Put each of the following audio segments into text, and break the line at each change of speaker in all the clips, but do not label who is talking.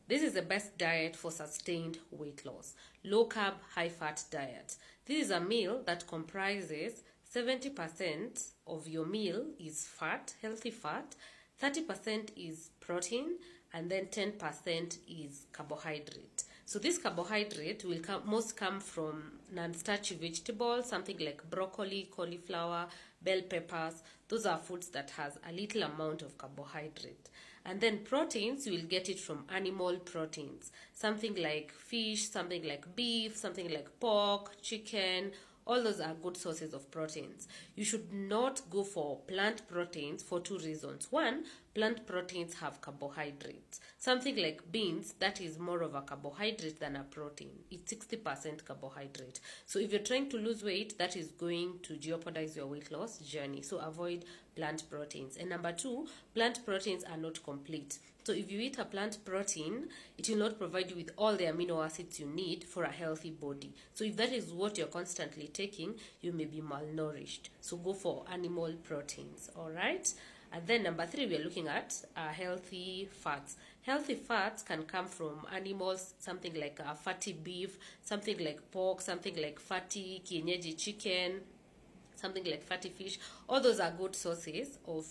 This is the best diet for sustained weight loss. Low carb, high fat diet. This is a meal that comprises 70% of your meal is fat, healthy fat, 30% is protein, and then 10% is carbohydrate. So this carbohydrate will most come from non-starchy vegetables, something like broccoli, cauliflower, bell peppers. Those are foods that has a little amount of carbohydrate. And then proteins, you will get it from animal proteins, something like fish, something like beef, something like pork, chicken. All those are good sources of proteins. You should not go for plant proteins for two reasons. One, plant proteins have carbohydrates. Something like beans, that is more of a carbohydrate than a protein. It's 60% carbohydrate. So if you're trying to lose weight, that is going to jeopardize your weight loss journey. So avoid plant proteins. And number two, plant proteins are not complete. So if you eat a plant protein, it will not provide you with all the amino acids you need for a healthy body. So if that is what you're constantly taking, you may be malnourished. So go for animal proteins, all right? And then number three, we are looking at healthy fats. Healthy fats can come from animals, something like fatty beef, something like pork, something like fatty kienyeji chicken, something like fatty fish. All those are good sources of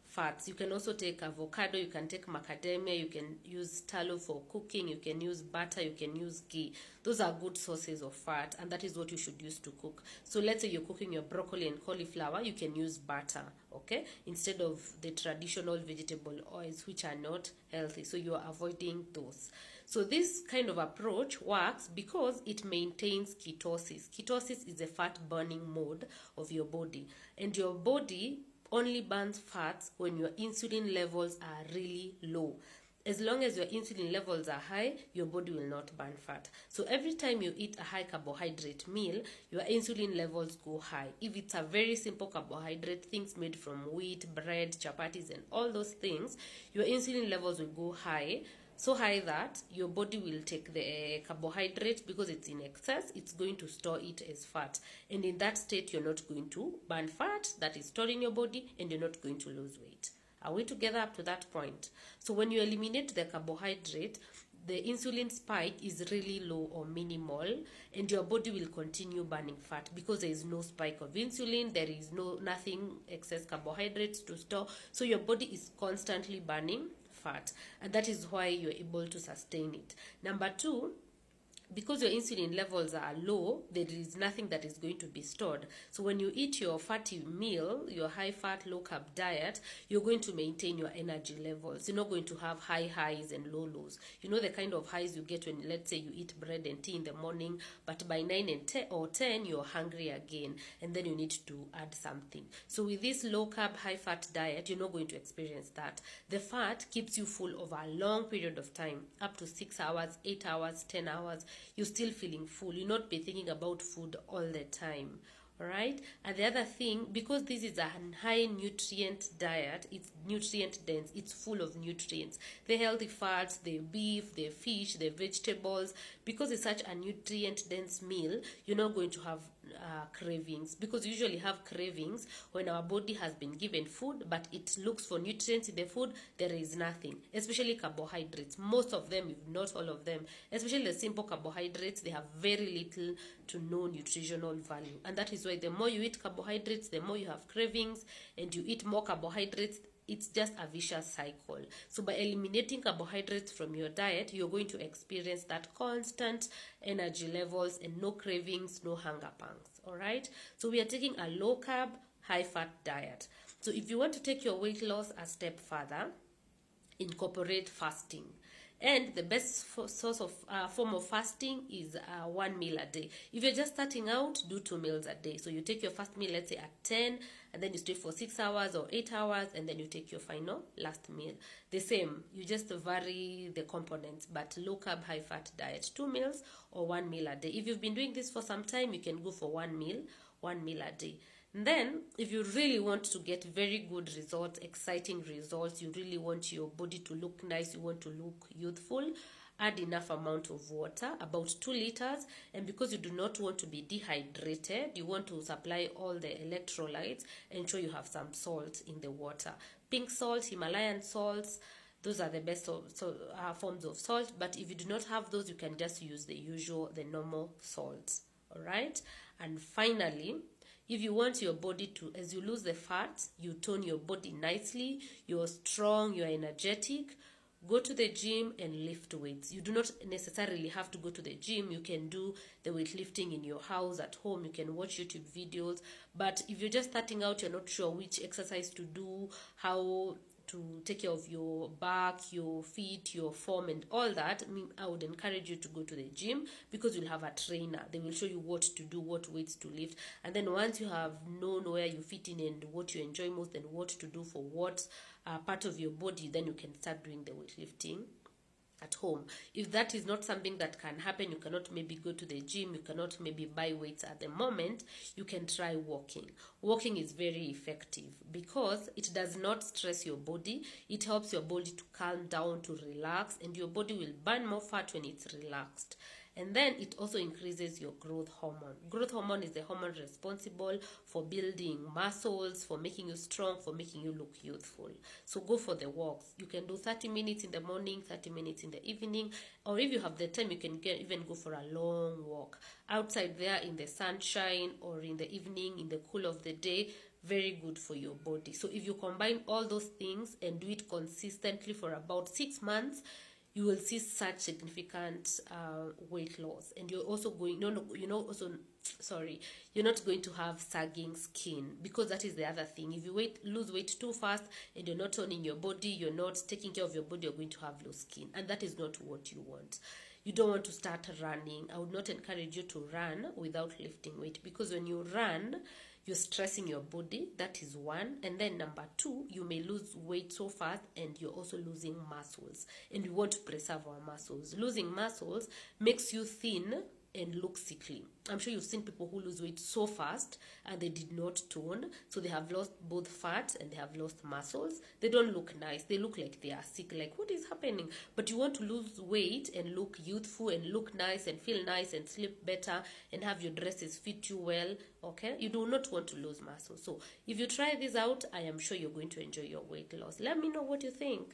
fats. You can also take avocado, you can take macadamia, you can use tallow for cooking, you can use butter, you can use ghee. Those are good sources of fat, and that is what you should use to cook. So let's say you're cooking your broccoli and cauliflower, you can use butter, okay, instead of the traditional vegetable oils, which are not healthy. So you are avoiding those. So this kind of approach works because it maintains ketosis. Ketosis is a fat burning mode of your body, and your body only burns fats when your insulin levels are really low. As long as your insulin levels are high, your body will not burn fat. So every time you eat a high carbohydrate meal, your insulin levels go high. If it's a very simple carbohydrate, things made from wheat, bread, chapatis, and all those things, your insulin levels will go high, so high that your body will take the carbohydrate, because it's in excess, it's going to store it as fat. And in that state, you're not going to burn fat that is stored in your body, and you're not going to lose weight. Are we together up to that point? So when you eliminate the carbohydrate, the insulin spike is really low or minimal, and your body will continue burning fat because there is no spike of insulin, there is nothing excess carbohydrates to store. So your body is constantly burning fat, and that is why you're able to sustain it. Number two, because your insulin levels are low, there is nothing that is going to be stored. So when you eat your fatty meal, your high fat, low carb diet, you're going to maintain your energy levels. You're not going to have high highs and low lows. You know the kind of highs you get when, let's say, you eat bread and tea in the morning, but by 9 and 10 or 10, you're hungry again, and then you need to add something. So with this low carb, high fat diet, you're not going to experience that. The fat keeps you full over a long period of time, up to 6 hours, 8 hours, 10 hours. You're still feeling full. You'll not be thinking about food all the time. All right. And the other thing, because this is a high nutrient diet, it's nutrient dense, it's full of nutrients. The healthy fats, the beef, the fish, the vegetables, because it's such a nutrient dense meal, you're not going to have cravings, because we usually have cravings when our body has been given food, but it looks for nutrients in the food, there is nothing, especially carbohydrates. Most of them, if not all of them, especially the simple carbohydrates, they have very little to no nutritional value. And that is why the more you eat carbohydrates, the more you have cravings, and you eat more carbohydrates. It's just a vicious cycle. So by eliminating carbohydrates from your diet, you're going to experience that constant energy levels and no cravings, no hunger pangs. All right. So we are taking a low carb, high fat diet. So if you want to take your weight loss a step further, incorporate fasting. And the best source of form of fasting is 1 meal a day. If you're just starting out, do 2 meals a day. So you take your first meal, let's say at 10, and then you stay for 6 hours or 8 hours, and then you take your final last meal. The same, you just vary the components, but low carb, high fat diet, 2 meals or 1 meal a day. If you've been doing this for some time, you can go for 1 meal a day. And then, if you really want to get very good results, exciting results, you really want your body to look nice, you want to look youthful, add enough amount of water, about 2 liters. And because you do not want to be dehydrated, you want to supply all the electrolytes, ensure you have some salt in the water. Pink salt, Himalayan salts, Those are the best forms of salt. But if you do not have those, you can just use the normal salts. All right. And finally, if you want your body to, as you lose the fat, you tone your body nicely, you're strong, you're energetic, go to the gym and lift weights. You do not necessarily have to go to the gym. You can do the weightlifting in your house at home. You can watch YouTube videos. But if you're just starting out, you're not sure which exercise to do, how to take care of your back, your feet, your form, and all that, I would encourage you to go to the gym, because you'll have a trainer. They will show you what to do, what weights to lift. And then once you have known where you fit in and what you enjoy most and what to do for what part of your body, then you can start doing the weightlifting at home. If that is not something that can happen, you cannot maybe go to the gym, you cannot maybe buy weights at the moment, you can try walking. Walking is very effective because it does not stress your body. It helps your body to calm down, to relax, and your body will burn more fat when it's relaxed. And then it also increases your growth hormone. Growth hormone is the hormone responsible for building muscles, for making you strong, for making you look youthful. So go for the walks. You can do 30 minutes in the morning, 30 minutes in the evening, or if you have the time, you can even go for a long walk outside there in the sunshine or in the evening, in the cool of the day. Very good for your body. So if you combine all those things and do it consistently for about 6 months, you will see such significant weight loss. And you're also going, you're not going to have sagging skin, because that is the other thing. If you lose weight too fast and you're not toning your body, you're not taking care of your body, you're going to have loose skin. And that is not what you want. You don't want to start running. I would not encourage you to run without lifting weight, because when you run, you're stressing your body. That is one. And then number two, you may lose weight so fast and you're also losing muscles. And we want to preserve our muscles. Losing muscles makes you thin and look sickly. I'm sure you've seen people who lose weight so fast and they did not tone. So they have lost both fat and they have lost muscles. They don't look nice. They look like they are sick. Like, what is happening? But you want to lose weight and look youthful and look nice and feel nice and sleep better and have your dresses fit you well. Okay? You do not want to lose muscle. So if you try this out, I am sure you're going to enjoy your weight loss. Let me know what you think.